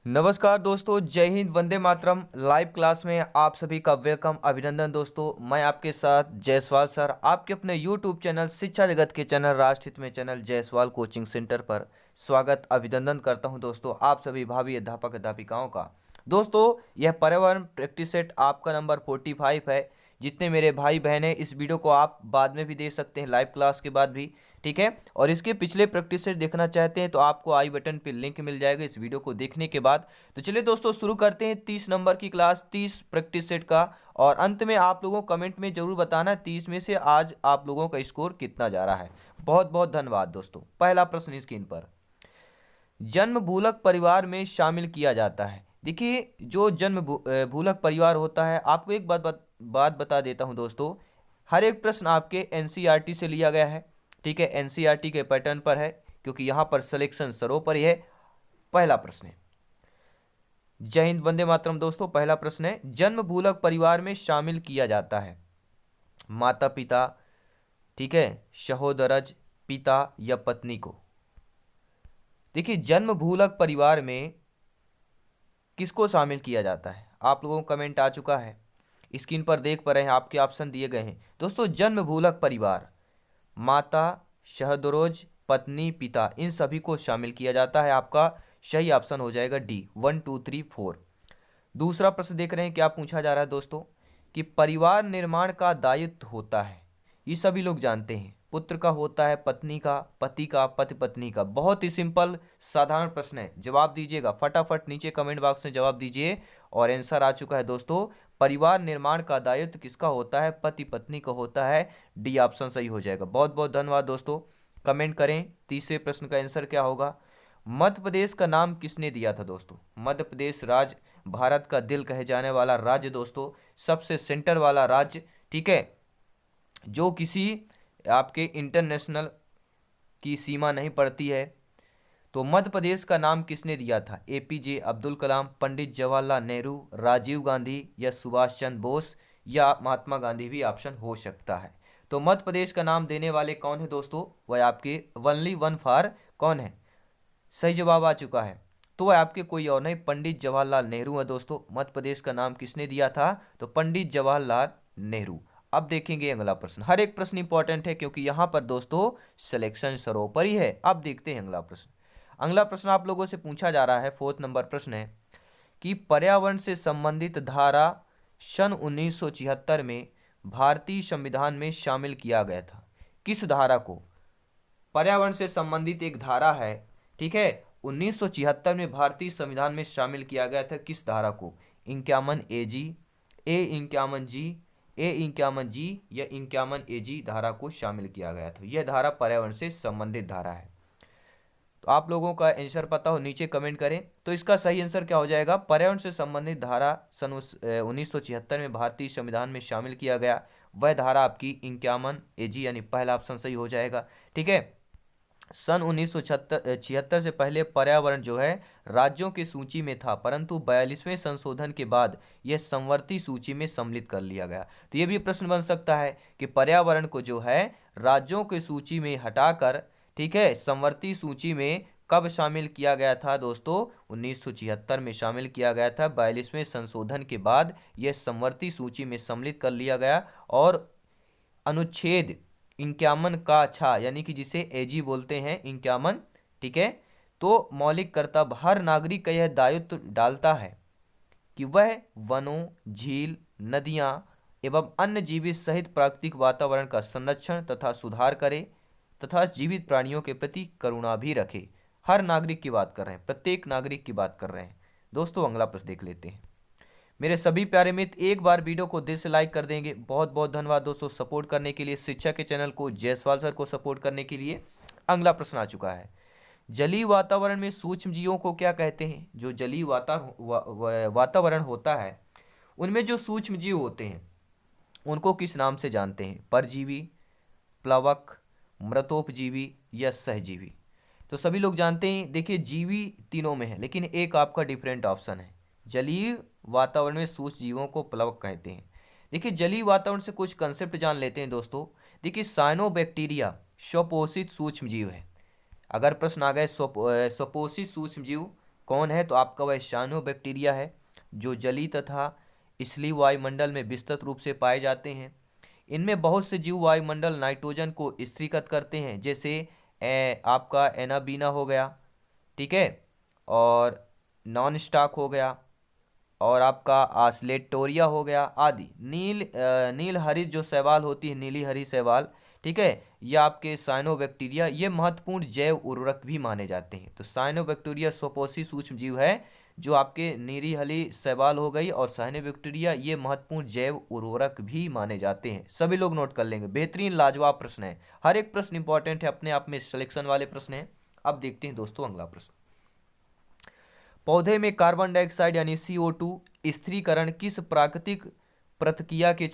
नमस्कार दोस्तों, जय हिंद, वंदे मातरम। लाइव क्लास में आप सभी का वेलकम, अभिनंदन दोस्तों। मैं आपके साथ जायसवाल सर, आपके अपने यूट्यूब चैनल शिक्षा जगत के चैनल राष्ट्रहित में चैनल जायसवाल कोचिंग सेंटर पर स्वागत अभिनंदन करता हूं दोस्तों आप सभी भावी अध्यापक अध्यापिकाओं का। दोस्तों, यह पर्यावरण प्रैक्टिस सेट आपका नंबर 45 है। जितने मेरे भाई बहन हैं, इस वीडियो को आप बाद में भी देख सकते हैं, लाइव क्लास के बाद भी, ठीक है। और इसके पिछले प्रैक्टिस सेट देखना चाहते हैं तो आपको आई बटन पे लिंक मिल जाएगा इस वीडियो को देखने के बाद। तो चलिए दोस्तों, शुरू करते हैं 30 नंबर की क्लास, 30 प्रैक्टिस सेट का। और अंत में आप लोगों को कमेंट में जरूर बताना 30 में से आज आप लोगों का स्कोर कितना जा रहा है। बहुत बहुत धन्यवाद दोस्तों। पहला प्रश्न स्क्रीन पर, जन्म भूलक परिवार में शामिल किया जाता है। देखिए, जो जन्म भूलक परिवार होता है, आपको एक बात बता देता हूं दोस्तों। हर एक प्रश्न आपके एनसीईआरटी से लिया गया है, ठीक है। एनसीईआरटी के पैटर्न पर है, क्योंकि यहां पर सिलेक्शन सर्वोपरि है। पहला प्रश्न है, जय हिंद वंदे मातरम दोस्तों। पहला प्रश्न है, जन्म भूलक परिवार में शामिल किया जाता है माता पिता, ठीक है, सहोदरज, पिता या पत्नी को। देखिए, जन्म भूलक परिवार में किसको शामिल किया जाता है, आप लोगों को कमेंट आ चुका है, स्क्रीन पर देख पा रहे हैं, आपके ऑप्शन दिए गए हैं दोस्तों। जन्म भूलक परिवार, माता, शहदरोज, पत्नी, पिता, इन सभी को शामिल किया जाता है। आपका सही ऑप्शन हो जाएगा डी, 1 2 3 4। दूसरा प्रश्न देख रहे हैं, क्या पूछा जा रहा है दोस्तों, कि परिवार निर्माण का दायित्व होता है, ये सभी लोग जानते हैं, पुत्र का होता है, पत्नी का, पति का, पति पत्नी का। बहुत ही सिंपल साधारण प्रश्न है, जवाब दीजिएगा फटाफट, नीचे कमेंट बॉक्स में जवाब दीजिए। और आंसर आ चुका है दोस्तों, परिवार निर्माण का दायित्व किसका होता है, पति पत्नी का होता है। डी ऑप्शन सही हो जाएगा। बहुत बहुत धन्यवाद दोस्तों। कमेंट करें तीसरे प्रश्न का आंसर क्या होगा। मध्य प्रदेश का नाम किसने दिया था दोस्तों। मध्य प्रदेश राज्य भारत का दिल कहे जाने वाला राज्य दोस्तों, सबसे सेंटर वाला राज्य, ठीक है, जो किसी आपके इंटरनेशनल की सीमा नहीं पड़ती है। तो मध्य प्रदेश का नाम किसने दिया था, एपीजे अब्दुल कलाम, पंडित जवाहरलाल नेहरू, राजीव गांधी या सुभाष चंद्र बोस या महात्मा गांधी भी ऑप्शन हो सकता है। तो मध्य प्रदेश का नाम देने वाले कौन है दोस्तों, वह आपके वनली वन फॉर कौन है, सही जवाब आ चुका है। तो वह आपके कोई और नहीं, पंडित जवाहरलाल नेहरू है दोस्तों। मध्य प्रदेश का नाम किसने दिया था, तो पंडित जवाहरलाल नेहरू। अब देखेंगे अगला प्रश्न। हर एक प्रश्न इंपॉर्टेंट है, क्योंकि यहां पर दोस्तों सिलेक्शन सर्वोपरि है। अब देखते हैं अगला प्रश्न। अगला प्रश्न आप लोगों से पूछा जा रहा है, 4 नंबर प्रश्न है कि पर्यावरण से संबंधित धारा सन 1976 में भारतीय संविधान में शामिल किया गया था। किस धारा को, पर्यावरण से संबंधित एक धारा है, ठीक है, 1976 में भारतीय संविधान में शामिल किया गया था। किस धारा को, 51 जी, A51 जी, A51 जी या 51 AG धारा को शामिल किया गया था। यह धारा पर्यावरण से संबंधित धारा है। तो आप लोगों का आंसर पता हो नीचे कमेंट करें। तो इसका सही आंसर क्या हो जाएगा, पर्यावरण से संबंधित धारा सन 1976 में भारतीय संविधान में शामिल किया गया, वह धारा आपकी 51 AG, यानी पहला ऑप्शन सही हो जाएगा, ठीक है। सन 1976 से पहले पर्यावरण जो है राज्यों की सूची में था, परंतु 42वें संशोधन के बाद यह संवर्ती सूची में सम्मिलित कर लिया गया। तो ये भी प्रश्न बन सकता है कि पर्यावरण को जो है राज्यों की सूची में हटाकर, ठीक है, संवर्ती सूची में कब शामिल किया गया था दोस्तों, 1976 में शामिल किया गया था। 42वें संशोधन के बाद यह संवर्ती सूची में सम्मिलित कर लिया गया। और अनुच्छेद 51 का छा, यानी कि जिसे एजी बोलते हैं, 51, ठीक है, तो मौलिक कर्तव्य हर नागरिक का यह दायित्व डालता है कि वह वनों, झील, नदियां एवं अन्य जीवित सहित प्राकृतिक वातावरण का संरक्षण तथा सुधार करे तथा जीवित प्राणियों के प्रति करुणा भी रखे। हर नागरिक की बात कर रहे हैं, प्रत्येक नागरिक की बात कर रहे हैं दोस्तों। अगला प्रश्न देख लेते हैं। मेरे सभी प्यारे मित्र एक बार वीडियो को दिल से लाइक कर देंगे। बहुत बहुत धन्यवाद दोस्तों सपोर्ट करने के लिए, शिक्षा के चैनल को, जायसवाल सर को सपोर्ट करने के लिए। अगला प्रश्न आ चुका है, जलीय वातावरण में सूक्ष्म जीवों को क्या कहते हैं। जो जलीय वातावरण होता है, उनमें जो सूक्ष्म जीव होते हैं उनको किस नाम से जानते हैं, परजीवी, प्लवक, मृतोपजीवी या सहजीवी। तो सभी लोग जानते हैं। देखिए, जीवी तीनों में है, लेकिन एक आपका डिफरेंट ऑप्शन है। जलीय वातावरण में सूक्ष्म जीवों को प्लवक कहते हैं। देखिए, जलीय वातावरण से कुछ कंसेप्ट जान लेते हैं दोस्तों। देखिए, साइनोबैक्टीरिया स्वपोषित सूक्ष्म जीव है। अगर प्रश्न आ गए स्वपोषित सूक्ष्म जीव, कौन है? तो आपका वह साइनोबैक्टीरिया है, जो जलीय तथा इसलिए वायुमंडल में विस्तृत रूप से पाए जाते हैं। इनमें बहुत से जीव वायुमंडल नाइट्रोजन को स्थिरीकृत करते हैं, जैसे आपका एनाबीना हो गया, ठीक है, और नॉन स्टॉक हो गया, और आपका आस्लेटोरिया हो गया आदि। नील हरित जो शैवाल होती है, नीली हरी शैवाल, ठीक है, ये आपके साइनोबैक्टीरिया, ये महत्वपूर्ण जैव उर्वरक भी माने जाते हैं। तो साइनोबैक्टीरिया स्वपोषी सूक्ष्म जीव है, जो आपके नीली हरी शैवाल हो गई, और साइनोबैक्टीरिया ये महत्वपूर्ण जैव उर्वरक भी माने जाते हैं। सभी लोग नोट कर लेंगे। बेहतरीन लाजवाब प्रश्न है, हर एक प्रश्न इंपॉर्टेंट है, अपने आप में सिलेक्शन वाले प्रश्न है। अब देखते हैं दोस्तों अगला प्रश्न। पौधे में कार्बन डाइऑक्साइड यानी CO2 स्थिरीकरण किस प्राकृतिक प्रतिक्रिया के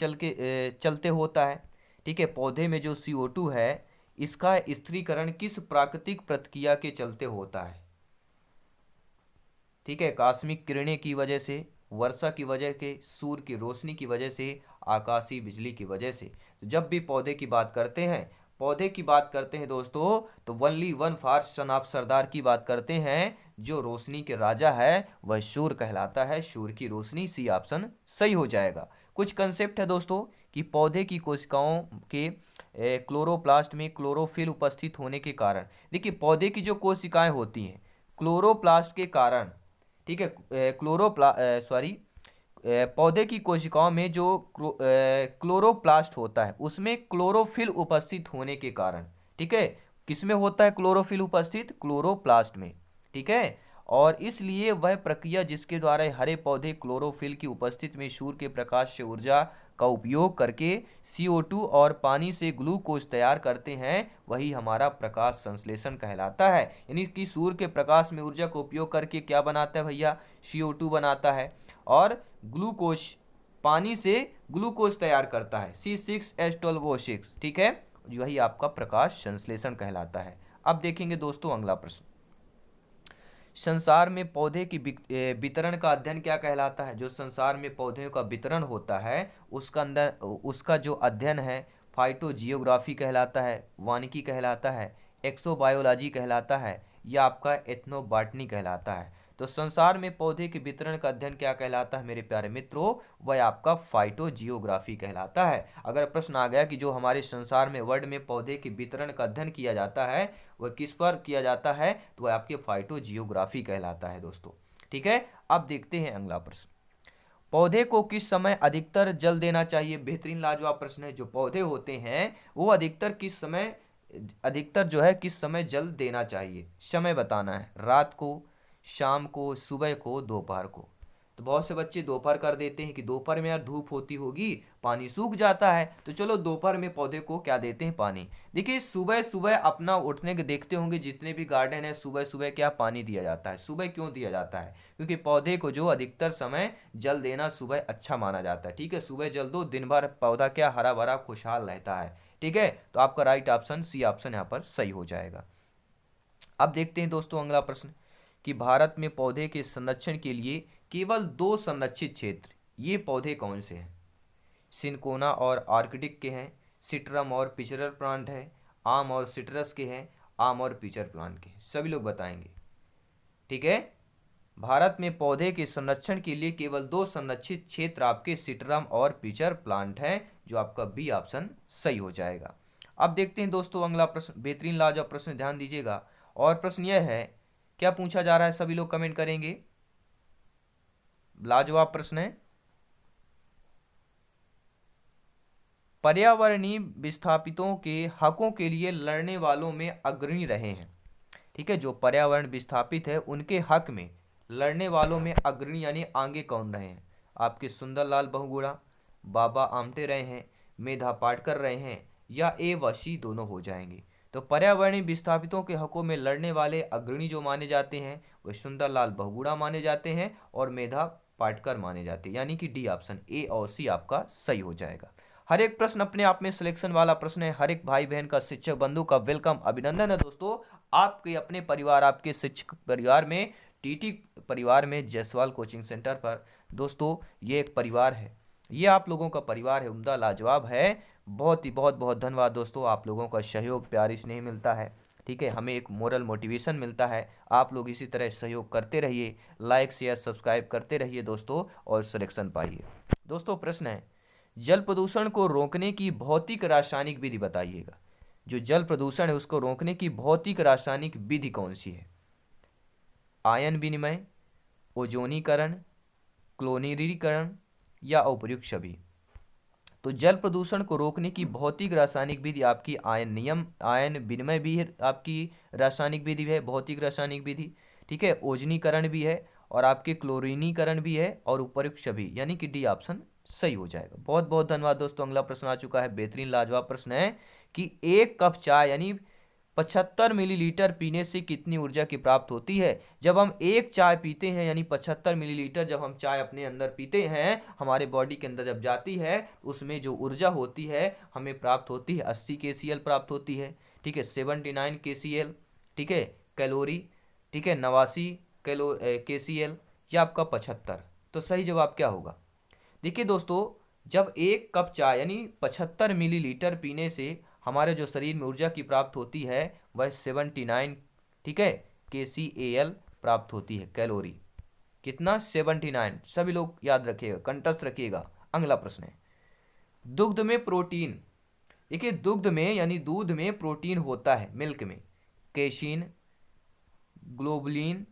चलते होता है? ठीक है, पौधे में जो CO2 है, इसका स्थिरीकरण किस प्राकृतिक प्रतिक्रिया के चलते होता है? ठीक है, आकस्मिक किरणें की वजह से, वर्षा की वजह के, सूर्य की रोशनी की वजह से, आकाशीय बिजली की वजह से। तो जब भी पौधे की बात करते हैं, दोस्तों, तो only one for Son of Sardaar की बात करते हैं। जो रोशनी के राजा है वह सूर्य कहलाता है। सूर्य की रोशनी, सी ऑप्शन सही हो जाएगा। कुछ कंसेप्ट है दोस्तों कि पौधे की कोशिकाओं के क्लोरोप्लास्ट में क्लोरोफिल उपस्थित होने के कारण, देखिए पौधे की जो कोशिकाएं होती हैं क्लोरोप्लास्ट के कारण, ठीक है, पौधे की कोशिकाओं में जो क्लोरोप्लास्ट होता है, उसमें क्लोरोफिल उपस्थित होने के कारण, ठीक है, किसमें होता है क्लोरोफिल उपस्थित? क्लोरोप्लास्ट में, ठीक है। और इसलिए वह प्रक्रिया जिसके द्वारा हरे पौधे क्लोरोफिल की उपस्थिति में सूर्य के प्रकाश से ऊर्जा का उपयोग करके CO2 और पानी से ग्लूकोज तैयार करते हैं, वही हमारा प्रकाश संश्लेषण कहलाता है। यानी कि सूर्य के प्रकाश में ऊर्जा का उपयोग करके क्या बनाता है भैया? CO2 बनाता है, और ग्लूकोज, पानी से ग्लूकोज तैयार करता है, C6H12O6, ठीक है, वही आपका प्रकाश संश्लेषण कहलाता है। अब देखेंगे दोस्तों अगला प्रश्न। संसार में पौधे की वितरण का अध्ययन क्या कहलाता है? जो संसार में पौधों का वितरण होता है, उसका जो अध्ययन है फाइटोजियोग्राफी कहलाता है, वानिकी कहलाता है, एक्सोबायोलॉजी कहलाता है, या आपका एथनोबॉटनी कहलाता है। तो संसार में पौधे के वितरण का अध्ययन क्या कहलाता है मेरे प्यारे मित्रों? वह आपका फाइटोजियोग्राफी कहलाता है। अगर प्रश्न आ गया कि जो हमारे संसार में, वर्ल्ड में पौधे के वितरण का अध्ययन किया जाता है, वह किस पर किया जाता है? तो वह आपके फाइटोजियोग्राफी कहलाता है दोस्तों, ठीक है। अब देखते हैं अगला प्रश्न। पौधे को किस समय अधिकतर जल देना चाहिए? बेहतरीन लाजवाब प्रश्न है। जो पौधे होते हैं वो अधिकतर जो है किस समय जल देना चाहिए? समय बताना है, रात को, शाम को, सुबह को, दोपहर को। तो बहुत से बच्चे दोपहर कर देते हैं कि दोपहर में यार धूप होती होगी, पानी सूख जाता है, तो चलो दोपहर में पौधे को क्या देते हैं? पानी। देखिए सुबह सुबह अपना उठने के देखते होंगे जितने भी गार्डन है, सुबह सुबह क्या पानी दिया जाता है? सुबह क्यों दिया जाता है? क्योंकि पौधे को जो अधिकतर समय जल देना सुबह अच्छा माना जाता है, ठीक है। सुबह जल दो, दिन भर पौधा क्या हरा भरा खुशहाल रहता है, ठीक है। तो आपका राइट ऑप्शन, सी ऑप्शन यहाँ पर सही हो जाएगा। अब देखते हैं दोस्तों अगला प्रश्न कि भारत में पौधे के संरक्षण के लिए केवल 2 संरक्षित क्षेत्र, ये पौधे कौन से हैं? सिनकोना और आर्कटिक के हैं, सिट्रम और पिचरर प्लांट है, आम और सिट्रस के हैं, आम और पिचर प्लांट के हैं। सभी लोग बताएंगे, ठीक है। भारत में पौधे के संरक्षण के लिए केवल 2 संरक्षित क्षेत्र आपके सिट्रम और पिचर प्लांट हैं, जो आपका बी ऑप्शन सही हो जाएगा। अब देखते हैं दोस्तों अगला प्रश्न, बेहतरीन लाजवाब प्रश्न, ध्यान दीजिएगा। और प्रश्न यह है, क्या पूछा जा रहा है? सभी लोग कमेंट करेंगे। लाजवाब प्रश्न है। पर्यावरणीय विस्थापितों के हकों के लिए लड़ने वालों में अग्रणी रहे हैं, ठीक है। जो पर्यावरण विस्थापित है उनके हक में लड़ने वालों में अग्रणी यानी आगे कौन रहे हैं? आपके सुंदरलाल बहुगुणा, बाबा आमटे रहे हैं, मेधा पाटकर रहे हैं, या ए व सी दोनों हो जाएंगे। तो पर्यावरणीय विस्थापितों के हकों में लड़ने वाले अग्रणी जो माने जाते हैं वह सुंदरलाल बहुगुणा माने जाते हैं और मेधा पाटकर माने जाते हैं, यानी कि डी ऑप्शन, ए और सी आपका सही हो जाएगा। हर एक प्रश्न अपने आप में सिलेक्शन वाला प्रश्न है। हर एक भाई बहन का, शिक्षक बंधु का वेलकम, अभिनंदन है दोस्तों। आपके अपने परिवार, आपके शिक्षक परिवार में, टीटी परिवार में, जायसवाल कोचिंग सेंटर पर दोस्तों ये एक परिवार है, ये आप लोगों का परिवार है, उम्दा लाजवाब है। बहुत ही बहुत बहुत धन्यवाद दोस्तों, आप लोगों का सहयोग, प्यार, स्नेह मिलता है, ठीक है। ठीक है, हमें एक मोरल मोटिवेशन मिलता है। आप लोग इसी तरह सहयोग करते रहिए, लाइक शेयर सब्सक्राइब करते रहिए दोस्तों, और सिलेक्शन पाइए। दोस्तों प्रश्न है, जल प्रदूषण को रोकने की भौतिक रासायनिक विधि बताइएगा। जो जल प्रदूषण है उसको रोकने की भौतिक रासायनिक विधि कौन सी है? आयन विनिमय, ओजोनीकरण, क्लोरीनीकरण या उपर्युक्त सभी। तो जल प्रदूषण को रोकने की भौतिक रासायनिक विधि आपकी आयन विनिमय भी है, आपकी रासायनिक विधि है, भौतिक रासायनिक विधि। ठीक है, ओजनीकरण भी है और आपके क्लोरीनीकरण भी है और उपर्युक्त सभी, यानी कि डी ऑप्शन सही हो जाएगा। बहुत बहुत धन्यवाद दोस्तों। अगला प्रश्न आ चुका है, बेहतरीन लाजवाब प्रश्न है कि एक कप चाय यानी 75 मिलीलीटर पीने से कितनी ऊर्जा की प्राप्त होती है? जब हम एक चाय पीते हैं यानी 75 मिलीलीटर जब हम चाय अपने अंदर पीते हैं, हमारे बॉडी के अंदर जब जाती है, उसमें जो ऊर्जा होती है हमें प्राप्त होती है 80 KCl प्राप्त होती है। ठीक है, 79 KCl। ठीक है, कैलोरी। ठीक है, 89 KCl या आपका 75। तो सही जवाब क्या होगा? देखिए दोस्तों, जब एक कप चाय यानी 75 मिलीलीटर पीने से हमारे जो शरीर में ऊर्जा की प्राप्त होती है वह 79, ठीक है, KCAL प्राप्त होती है, कैलोरी। कितना? 79। सभी लोग याद रखिएगा, कंठस्थ रखिएगा। अगला प्रश्न है, दुग्ध में प्रोटीन। देखिए, दुग्ध में यानी दूध में प्रोटीन होता है, मिल्क में, कैसीन, ग्लोबुलिन,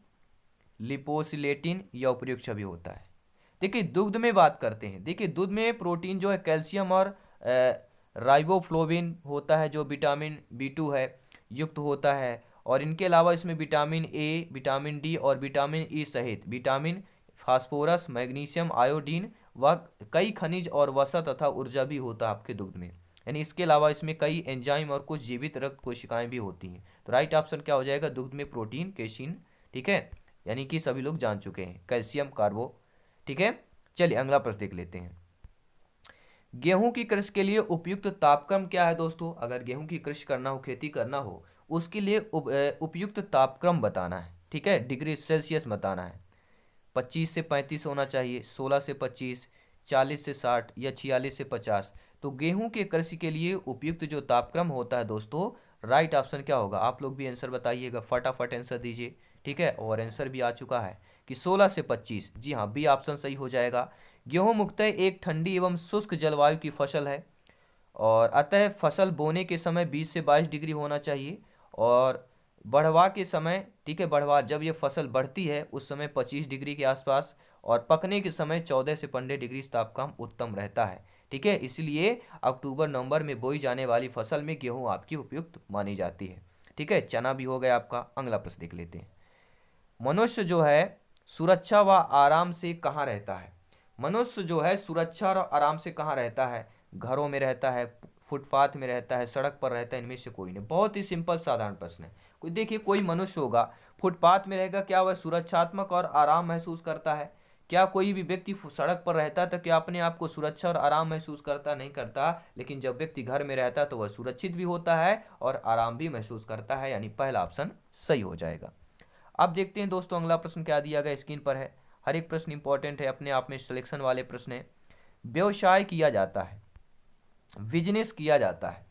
लिपोसिलेटिन या उपर्युक्त सभी होता है। देखिए, दुग्ध में बात करते हैं। देखिए, दूध में प्रोटीन जो है कैल्शियम और राइबोफ्लोविन होता है, जो विटामिन B2 है युक्त होता है, और इनके अलावा इसमें विटामिन A, विटामिन D और विटामिन E सहित विटामिन, फास्फोरस, मैग्नीशियम, आयोडीन व कई खनिज और वसा तथा ऊर्जा भी होता है आपके दुग्ध में। यानी इसके अलावा इसमें कई एंजाइम और कुछ जीवित रक्त कोशिकाएं भी होती हैं। तो राइट ऑप्शन क्या हो जाएगा? दुग्ध में प्रोटीन, कैसीन। ठीक है, यानी कि सभी लोग जान चुके हैं, कैल्शियम, कार्बो। ठीक है, चलिए अगला प्रश्न देख लेते हैं। गेहूं की कृषि के लिए उपयुक्त तापक्रम क्या है दोस्तों? अगर गेहूं की कृषि करना हो, खेती करना हो, उसके लिए उपयुक्त तापक्रम बताना है। ठीक है, डिग्री सेल्सियस बताना है। 25 से 35 होना चाहिए, 16 से 25, 40 से 60 या 46 से 50। तो गेहूं के कृषि के लिए उपयुक्त जो तापक्रम होता है दोस्तों, राइट ऑप्शन क्या होगा? आप लोग भी आंसर बताइएगा, फटाफट आंसर दीजिए। ठीक है, और आंसर भी आ चुका है कि 16 से 25। जी हाँ, बी ऑप्शन सही हो जाएगा। गेहूं मुख्यतः एक ठंडी एवं शुष्क जलवायु की फसल है, और अतः फसल बोने के समय 20 से 22 डिग्री होना चाहिए, और बढ़वा के समय, ठीक है, बढ़वा जब ये फसल बढ़ती है उस समय 25 डिग्री के आसपास, और पकने के समय 14 से 15 डिग्री तापक्रम उत्तम रहता है। ठीक है, इसलिए अक्टूबर नवंबर में बोई जाने वाली फसल में गेहूं आपकी उपयुक्त मानी जाती है। ठीक है, चना भी हो गया आपका। अगला प्रश्न देख लेते हैं। मनुष्य जो है सुरक्षा व आराम से कहाँ रहता है? मनुष्य जो है सुरक्षा और आराम से कहाँ रहता है? घरों में रहता है, फुटपाथ में रहता है, सड़क पर रहता है, इनमें से कोई नहीं। बहुत ही सिंपल साधारण प्रश्न है। कोई देखिए, कोई मनुष्य होगा फुटपाथ में रहेगा, क्या वह सुरक्षात्मक और आराम महसूस करता है? क्या कोई भी व्यक्ति सड़क पर रहता है तो क्या अपने आप को सुरक्षा और आराम महसूस करता? नहीं करता। लेकिन जब व्यक्ति घर में रहता है तो वह सुरक्षित भी होता है और आराम भी महसूस करता है, यानी पहला ऑप्शन सही हो जाएगा। अब देखते हैं दोस्तों अगला प्रश्न क्या दिया गया, स्क्रीन पर है। हर एक प्रश्न इंपॉर्टेंट है, अपने आप में सिलेक्शन वाले प्रश्न है। व्यवसाय किया जाता है, बिजनेस किया जाता है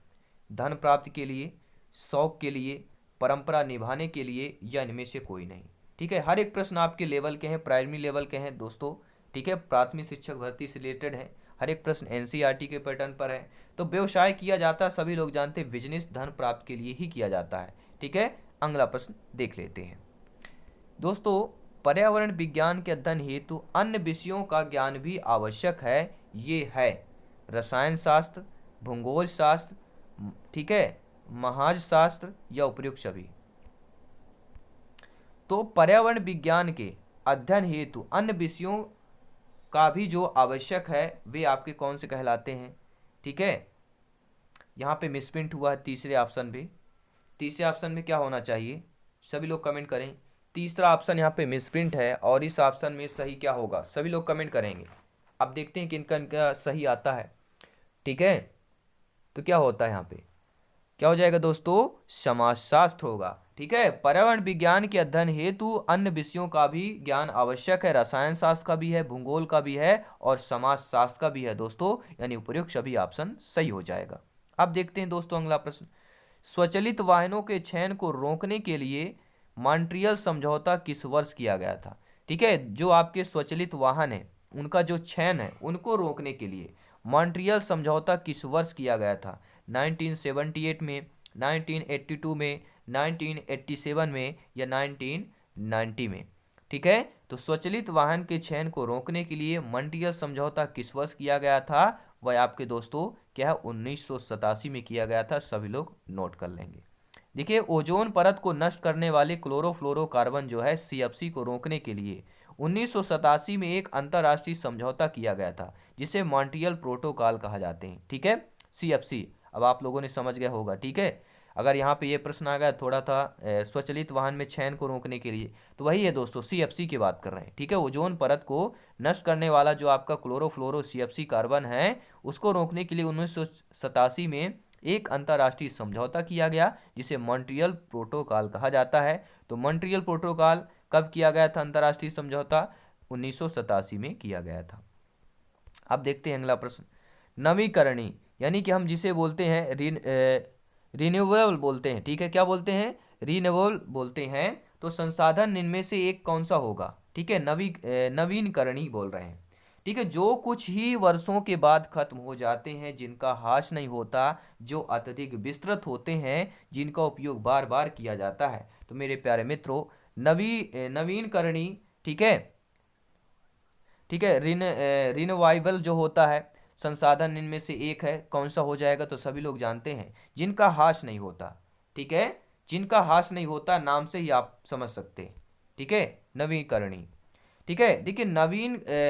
धन प्राप्ति के लिए, शौक के लिए, परंपरा निभाने के लिए, या इनमें से कोई नहीं। ठीक है, हर एक प्रश्न आपके लेवल के हैं, प्राइमरी लेवल के हैं दोस्तों। ठीक है, प्राथमिक शिक्षक भर्ती से रिलेटेड है। हर एक प्रश्न NCERT के पैटर्न पर है। तो व्यवसाय किया जाता है, सभी लोग जानते हैं, बिजनेस धन प्राप्ति के लिए ही किया जाता है। ठीक है, अगला प्रश्न देख लेते हैं दोस्तों। पर्यावरण विज्ञान के अध्ययन हेतु अन्य विषयों का ज्ञान भी आवश्यक है। ये है रसायन शास्त्र, भूगोल शास्त्र, ठीक है, महाज शास्त्र या उपर्युक्त सभी। तो पर्यावरण विज्ञान के अध्ययन हेतु अन्य विषयों का भी जो आवश्यक है वे आपके कौन से कहलाते हैं? ठीक है, यहाँ पे मिसप्रिंट हुआ है तीसरे ऑप्शन पे। तीसरे ऑप्शन में क्या होना चाहिए? सभी लोग कमेंट करें। तीसरा ऑप्शन यहाँ पे मिसप्रिंट है, और इस ऑप्शन में सही क्या होगा? सभी लोग कमेंट करेंगे। अब देखते हैं कि इनका इनका सही आता है। ठीक है, तो क्या होता है यहाँ पे? क्या हो जाएगा दोस्तों? समाजशास्त्र होगा। ठीक है, पर्यावरण विज्ञान के अध्ययन हेतु अन्य विषयों का भी ज्ञान आवश्यक है। रसायन शास्त्र का भी है, भूगोल का भी है और समाजशास्त्र का भी है दोस्तों, यानी उपर्युक्त सभी ऑप्शन सही हो जाएगा। अब देखते हैं दोस्तों अगला प्रश्न। स्वचालित वाहनों के चयन को रोकने के लिए मॉन्ट्रियल समझौता किस वर्ष किया गया था? ठीक है, जो आपके स्वचालित वाहन है उनका जो चयन है उनको रोकने के लिए मॉन्ट्रियल समझौता किस वर्ष किया गया था? 1978 में, 1982 में, 1987 में या 1990 में? ठीक है, तो स्वचालित वाहन के चयन को रोकने के लिए मॉन्ट्रियल समझौता किस वर्ष किया गया था? वह आपके दोस्तों क्या है, 1987 में किया गया था। सभी लोग नोट कर लेंगे। देखिए, ओजोन परत को नष्ट करने वाले क्लोरोफ्लोरोकार्बन जो है सीएफसी को रोकने के लिए 1987 में एक अंतर्राष्ट्रीय समझौता किया गया था जिसे मॉन्ट्रियल प्रोटोकॉल कहा जाते हैं। ठीक है, सीएफसी अब आप लोगों ने समझ गया होगा। ठीक है, अगर यहाँ पे ये प्रश्न आ गया थोड़ा था स्वचालित वाहन में चयन को रोकने के लिए, तो वही है दोस्तों, सीएफसी की बात कर रहे हैं। ठीक है, ओजोन परत को नष्ट करने वाला जो आपका क्लोरोफ्लोरो सीएफसी कार्बन है उसको रोकने के लिए 1987 में एक अंतर्राष्ट्रीय समझौता किया गया जिसे मॉन्ट्रियल प्रोटोकॉल कहा जाता है। तो मॉन्ट्रियल प्रोटोकॉल कब किया गया था? अंतर्राष्ट्रीय समझौता 1987 में किया गया था। अब देखते हैं अगला प्रश्न। नवीकरणीय यानी कि हम जिसे बोलते हैं रिन्यूएबल बोलते हैं। ठीक है, क्या बोलते हैं? रिन्यूएबल बोलते हैं। तो संसाधन इनमें से एक कौन सा होगा? ठीक है, नवीनकरणीय बोल रहे हैं। ठीक है, जो कुछ ही वर्षों के बाद खत्म हो जाते हैं, जिनका ह्रास नहीं होता, जो अत्यधिक विस्तृत होते हैं, जिनका उपयोग बार बार किया जाता है। तो मेरे प्यारे मित्रों, नवीनकरणीय, ठीक है, ठीक है, रिन्यूएबल जो होता है संसाधन इनमें से एक है, कौन सा हो जाएगा? तो सभी लोग जानते हैं, जिनका ह्रास नहीं होता। ठीक है, जिनका ह्रास नहीं होता, नाम से ही आप समझ सकते हैं। ठीक है, नवीकरणीय। ठीक है, देखिए,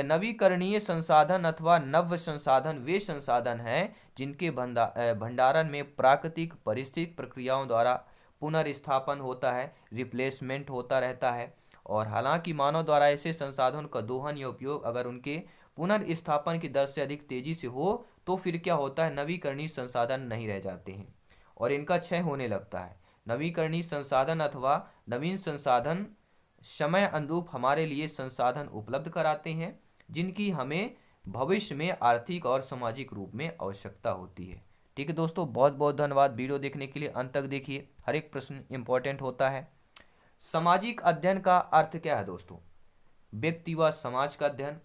नवीकरणीय संसाधन अथवा नव संसाधन वे संसाधन हैं जिनके भंडारण में प्राकृतिक पारिस्थितिक प्रक्रियाओं द्वारा पुनर्स्थापन होता है, रिप्लेसमेंट होता रहता है। और हालांकि मानव द्वारा ऐसे संसाधनों का दोहन या उपयोग अगर उनके पुनर्स्थापन की दर से अधिक तेजी से हो तो फिर क्या होता है? नवीकरणीय संसाधन नहीं रह जाते हैं और इनका क्षय होने लगता है। नवीकरणीय संसाधन अथवा नवीन संसाधन समय अनुरूप हमारे लिए संसाधन उपलब्ध कराते हैं जिनकी हमें भविष्य में आर्थिक और सामाजिक रूप में आवश्यकता होती है। ठीक है दोस्तों, बहुत बहुत धन्यवाद वीडियो देखने के लिए। अंत तक देखिए, हर एक प्रश्न इंपॉर्टेंट होता है। सामाजिक अध्ययन का अर्थ क्या है दोस्तों? व्यक्ति व समाज का अध्ययन,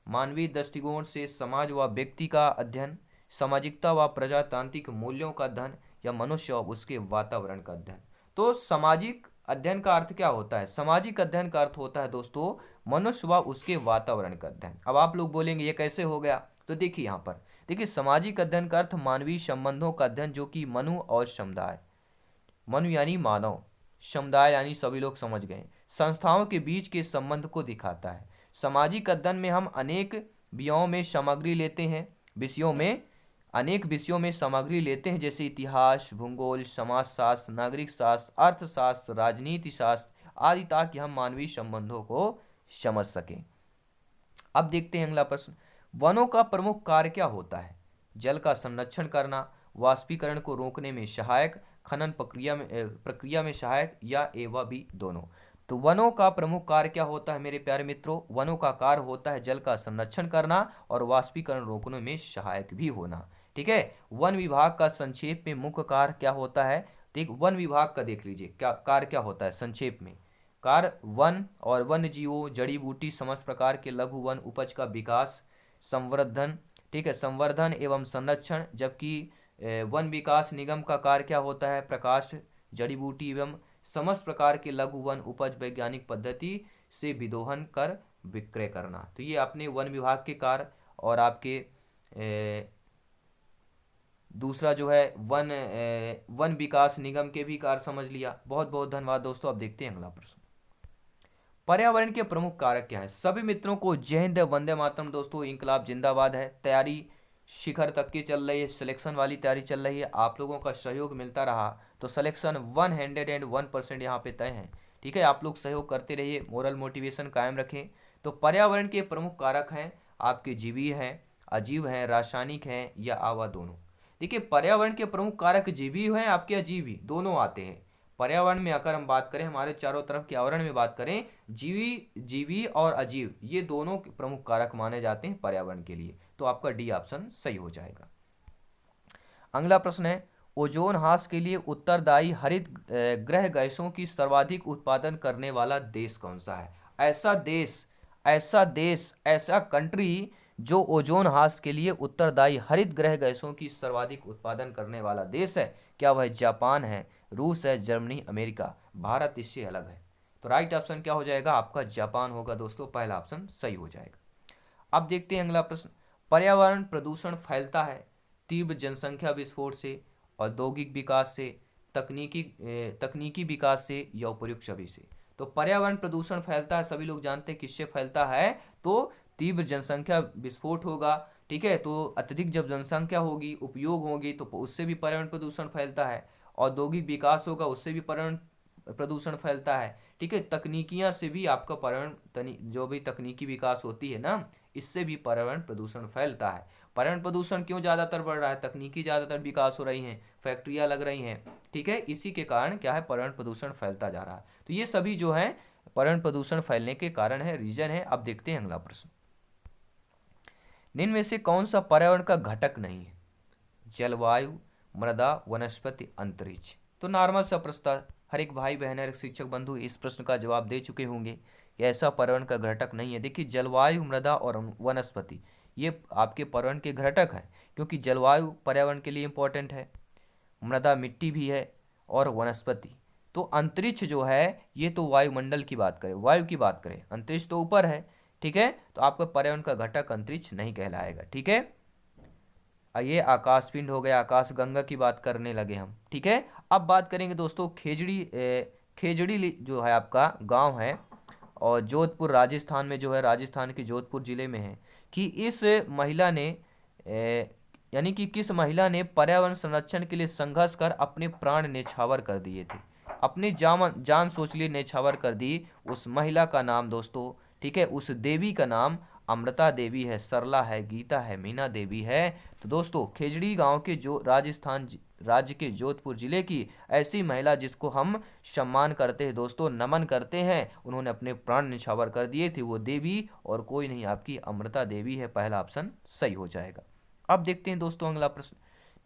मानवीय दृष्टिकोण से समाज व व्यक्ति का अध्ययन, सामाजिकता व प्रजातांत्रिक मूल्यों का अध्ययन या मनुष्य और उसके वातावरण का अध्ययन। तो सामाजिक अध्ययन का अर्थ क्या होता है? सामाजिक अध्ययन का अर्थ होता है दोस्तों मनुष्य व उसके वातावरण का अध्ययन। अब आप लोग बोलेंगे ये कैसे हो गया? तो देखिए यहाँ पर, देखिए, सामाजिक अध्ययन का अर्थ मानवीय संबंधों का अध्ययन जो कि मनु और समुदाय, मनु यानी मानव, समुदाय यानी सभी लोग समझ गए, संस्थाओं के बीच के संबंध को दिखाता है। सामाजिक अध्ययन में हम अनेक विषयों में सामग्री लेते हैं, अनेक विषयों में सामग्री लेते हैं, जैसे इतिहास, भूगोल, समाजशास्त्र, नागरिक शास्त्र, अर्थशास्त्र, राजनीति शास्त्र आदि, ताकि हम मानवीय संबंधों को समझ सकें। अब देखते हैं अगला प्रश्न। वनों का प्रमुख कार्य क्या होता है? जल का संरक्षण करना, वाष्पीकरण को रोकने में सहायक, खनन प्रक्रिया में सहायक या एवं भी दोनों। तो वनों का प्रमुख कार्य क्या होता है मेरे प्यारे मित्रों? वनों का कार्य होता है जल का संरक्षण करना और वाष्पीकरण रोकने में सहायक भी होना। ठीक है, वन विभाग का संक्षेप में मुख्य कार्य क्या होता है? देख, वन विभाग का देख लीजिए क्या कार्य क्या होता है संक्षेप में। कार्य वन और वन्य जीवों, जड़ी बूटी, समस्त प्रकार के लघु वन उपज का विकास, संवर्धन, ठीक है, संवर्धन एवं संरक्षण। जबकि वन विकास निगम का कार्य क्या होता है? प्रकाश, जड़ी बूटी एवं समस्त प्रकार के लघु वन उपज वैज्ञानिक पद्धति से विदोहन कर विक्रय करना। तो ये अपने वन विभाग के कार्य और आपके दूसरा जो है वन विकास निगम के भी कार्य समझ लिया। बहुत बहुत धन्यवाद दोस्तों। अब देखते हैं अगला प्रश्न। पर्यावरण के प्रमुख कारक क्या हैं? सभी मित्रों को जय हिंद, वंदे मातरम दोस्तों। इंकलाब जिंदाबाद है। तैयारी शिखर तक की चल रही है, सिलेक्शन वाली तैयारी चल रही है। आप लोगों का सहयोग मिलता रहा तो सिलेक्शन 101% यहाँ पे तय है। ठीक है, आप लोग सहयोग करते रहिए, मोरल मोटिवेशन कायम रखें। तो पर्यावरण के प्रमुख कारक हैं आपके जीवी हैं, अजीव हैं, रासायनिक हैं या आवा दोनों। देखिए, पर्यावरण के प्रमुख कारक जीवी हैं आपके अजीवी दोनों आते हैं। पर्यावरण में अगर हम बात करें, हमारे चारों तरफ के आवरण में बात करें, जीवी और अजीव ये दोनों प्रमुख कारक माने जाते हैं पर्यावरण के लिए। तो आपका डी ऑप्शन सही हो जाएगा। अगला प्रश्न है, ओजोन ह्रास के लिए उत्तरदायी हरित गृह गैसों की सर्वाधिक उत्पादन करने वाला देश कौन सा है? ऐसा कंट्री जो ओजोन ह्रास के लिए उत्तरदायी हरित गृह गैसों की सर्वाधिक उत्पादन करने वाला देश है, क्या वह जापान है, रूस है, जर्मनी, अमेरिका? भारत इससे अलग है। तो राइट ऑप्शन क्या हो जाएगा आपका? जापान होगा दोस्तों, पहला ऑप्शन सही हो जाएगा। अब देखते हैं अगला प्रश्न। पर्यावरण प्रदूषण फैलता है तीव्र जनसंख्या विस्फोट से, औद्योगिक विकास से, तकनीकी विकास से या उपर्युक्त सभी से? तो पर्यावरण प्रदूषण फैलता है, सभी लोग जानते हैं किससे फैलता है, तो तीव्र जनसंख्या विस्फोट होगा, ठीक है। तो अत्यधिक जब जनसंख्या होगी, उपयोग होगी, तो उससे भी पर्यावरण प्रदूषण फैलता है। औद्योगिक विकास होगा, उससे भी पर्यावरण प्रदूषण फैलता है, ठीक है। तकनीकियां से भी आपका पर्यावरण जो भी तकनीकी विकास होती है ना, इससे भी पर्यावरण प्रदूषण फैलता है। पर्यावरण प्रदूषण क्यों ज़्यादातर बढ़ रहा है? तकनीकी ज़्यादातर विकास हो रही हैं, फैक्ट्रियाँ लग रही हैं, ठीक है। इसी के कारण क्या है, पर्यावरण प्रदूषण फैलता जा रहा है। तो ये सभी जो है पर्यावरण प्रदूषण फैलने के कारण है, रीजन है। अब देखते हैं अगला प्रश्न। निम्न में से कौन सा पर्यावरण का घटक नहीं है? जलवायु, मृदा, वनस्पति, अंतरिक्ष? तो नॉर्मल सा प्रश्न था, हर एक भाई बहन, हर एक शिक्षक बंधु इस प्रश्न का जवाब दे चुके होंगे कि ऐसा पर्यावरण का घटक नहीं है। देखिए, जलवायु, मृदा और वनस्पति ये आपके पर्यावरण के घटक हैं, क्योंकि जलवायु पर्यावरण के लिए इम्पोर्टेंट है, मृदा मिट्टी भी है, और वनस्पति। तो अंतरिक्ष जो है ये तो वायुमंडल की बात करें, वायु की बात करें, अंतरिक्ष तो ऊपर है, ठीक है। तो आपका पर्यावरण का घटक अंतरिक्ष नहीं कहलाएगा, ठीक है। ये आकाश पिंड हो गया, आकाश गंगा की बात करने लगे हम, ठीक है। अब बात करेंगे दोस्तों खेजड़ी जो है आपका गांव है, और जोधपुर राजस्थान में जो है, राजस्थान के जोधपुर जिले में है, कि इस महिला ने यानी कि किस महिला ने पर्यावरण संरक्षण के लिए संघर्ष कर अपने प्राण न्यौछावर कर दिए थे? अपनी जान सोच लिए न्यौछावर कर दी। उस महिला का नाम दोस्तों, ठीक है, उस देवी का नाम अमृता देवी है, सरला है, गीता है, मीना देवी है। तो दोस्तों खेजड़ी गांव के जो राजस्थान राज्य के जोधपुर जिले की ऐसी महिला जिसको हम सम्मान करते हैं दोस्तों, नमन करते हैं, उन्होंने अपने प्राण न्यौछावर कर दिए थे, वो देवी और कोई नहीं आपकी अमृता देवी है। पहला ऑप्शन सही हो जाएगा। अब देखते हैं दोस्तों अगला प्रश्न।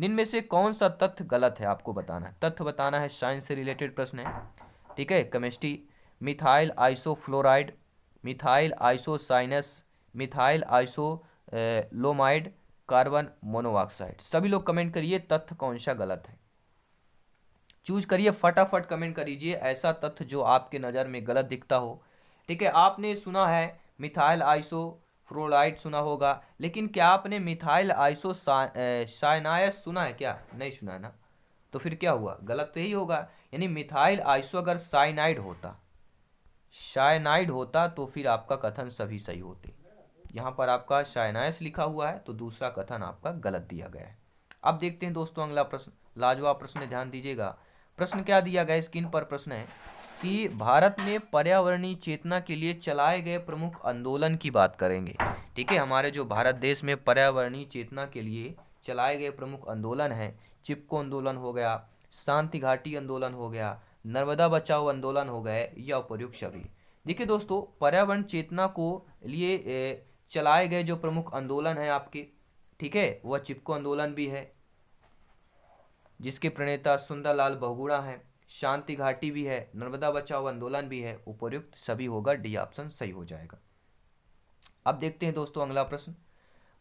निम्न में से कौन सा तथ्य गलत है? आपको बताना है, तथ्य बताना है, साइंस से रिलेटेड प्रश्न है, ठीक है। Chemistry, methyl isofluoride, methyl isocyanate, methyl आइसोलोमाइड, कार्बन मोनोऑक्साइड? सभी लोग कमेंट करिए तथ्य कौन सा गलत है, चूज करिए, फटाफट कमेंट करिए ऐसा तथ्य जो आपके नज़र में गलत दिखता हो, ठीक है। आपने सुना है मिथाइल आइसोफ्लोराइड, सुना होगा, लेकिन क्या आपने मिथाइल आइसोसाइनायस सुना है क्या? नहीं सुना है ना, तो फिर क्या हुआ? गलत तो यही होगा। यानी मिथाइल आइसो अगर साइनाइड होता तो फिर आपका कथन सभी सही होते। यहाँ पर आपका साइनायस लिखा हुआ है, तो दूसरा कथन आपका गलत दिया गया है। अब देखते हैं दोस्तों अगला प्रश्न, लाजवाब प्रश्न है, ध्यान दीजिएगा। प्रश्न क्या दिया गया, स्क्रीन पर प्रश्न है कि भारत में पर्यावरणीय चेतना के लिए चलाए गए प्रमुख आंदोलन की बात करेंगे, ठीक है। हमारे जो भारत देश में पर्यावरणीय चेतना के लिए चलाए गए प्रमुख आंदोलन हैं, चिपको आंदोलन हो गया, शांति घाटी आंदोलन हो गया, नर्मदा बचाओ आंदोलन हो गए, या उपर्युक्त सभी? देखिए दोस्तों, पर्यावरण चेतना को लिए चलाए गए जो प्रमुख आंदोलन हैं आपके, ठीक है, वह चिपको आंदोलन भी है, जिसके प्रणेता सुंदरलाल बहुगुणा है, शांति घाटी भी है, नर्मदा बचाओ आंदोलन भी है, उपर्युक्त सभी होगा, डी ऑप्शन सही हो जाएगा। अब देखते हैं दोस्तों अगला प्रश्न।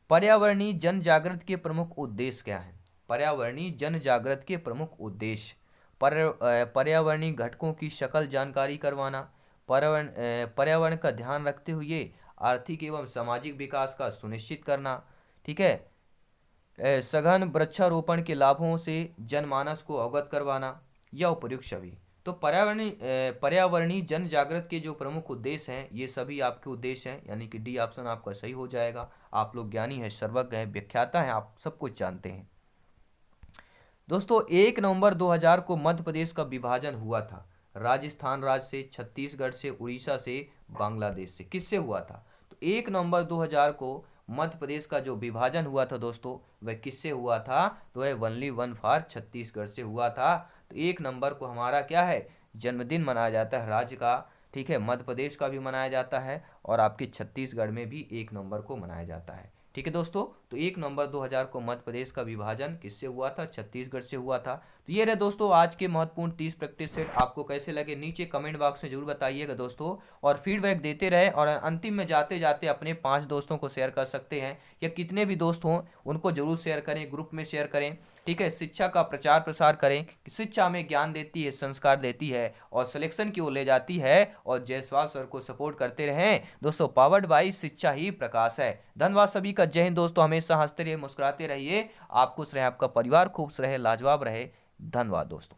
पर्यावरणीय जन जागृति के प्रमुख उद्देश्य क्या हैं? पर्यावरणीय जन जागृति के प्रमुख उद्देश्य, पर्यावरणीय घटकों की सकल जानकारी करवाना, पर्यावरण का ध्यान रखते हुए आर्थिक एवं सामाजिक विकास का सुनिश्चित करना, ठीक है, सघन वृक्षारोपण के लाभों से जनमानस को अवगत करवाना, या उपर्युक्त सभी? तो पर्यावरणीय जन जागृति के जो प्रमुख उद्देश्य हैं ये सभी आपके उद्देश्य हैं, यानी कि डी ऑप्शन आपका सही हो जाएगा। आप लोग ज्ञानी हैं, सर्वज्ञ हैं, व्याख्याता हैं, आप सब कुछ जानते हैं। दोस्तों 1 नवंबर 2000 को मध्य प्रदेश का विभाजन हुआ था, राजस्थान राज्य से, छत्तीसगढ़ से, उड़ीसा से, बांग्लादेश से। किससे हुआ था? तो 1 नवंबर 2000 को मध्य प्रदेश का जो विभाजन हुआ था दोस्तों, वह किससे हुआ था? तो वह ओनली वन फॉर छत्तीसगढ़ से हुआ था। तो 1 नवंबर को हमारा क्या है, जन्मदिन मनाया जाता है राज्य का, ठीक है। मध्य प्रदेश का भी मनाया जाता है, और आपके छत्तीसगढ़ में भी 1 नवंबर को मनाया जाता है, ठीक है दोस्तों, तो 1 नवंबर 2000 को मध्य प्रदेश का विभाजन किससे हुआ था? छत्तीसगढ़ से हुआ था। तो ये रहे दोस्तों आज के महत्वपूर्ण 30 प्रैक्टिस सेट। आपको कैसे लगे नीचे कमेंट बॉक्स में जरूर बताइएगा दोस्तों, और फीडबैक देते रहे। और अंतिम में जाते जाते अपने 5 दोस्तों को शेयर कर सकते हैं, या कितने भी दोस्त हों उनको जरूर शेयर करें, ग्रुप में शेयर करें। ठीक है, शिक्षा का प्रचार प्रसार करें कि शिक्षा में ज्ञान देती है, संस्कार देती है और सिलेक्शन की ओर ले जाती है। और जायसवाल सर को सपोर्ट करते रहें दोस्तों। पावर्ड बाई शिक्षा ही प्रकाश है। धन्यवाद सभी का। जय हिंद दोस्तों। हमेशा हंसते रहिए, मुस्कुराते रहिए। आप खुश रहे, आपका परिवार खुश रहे, लाजवाब रहे। धन्यवाद दोस्तों।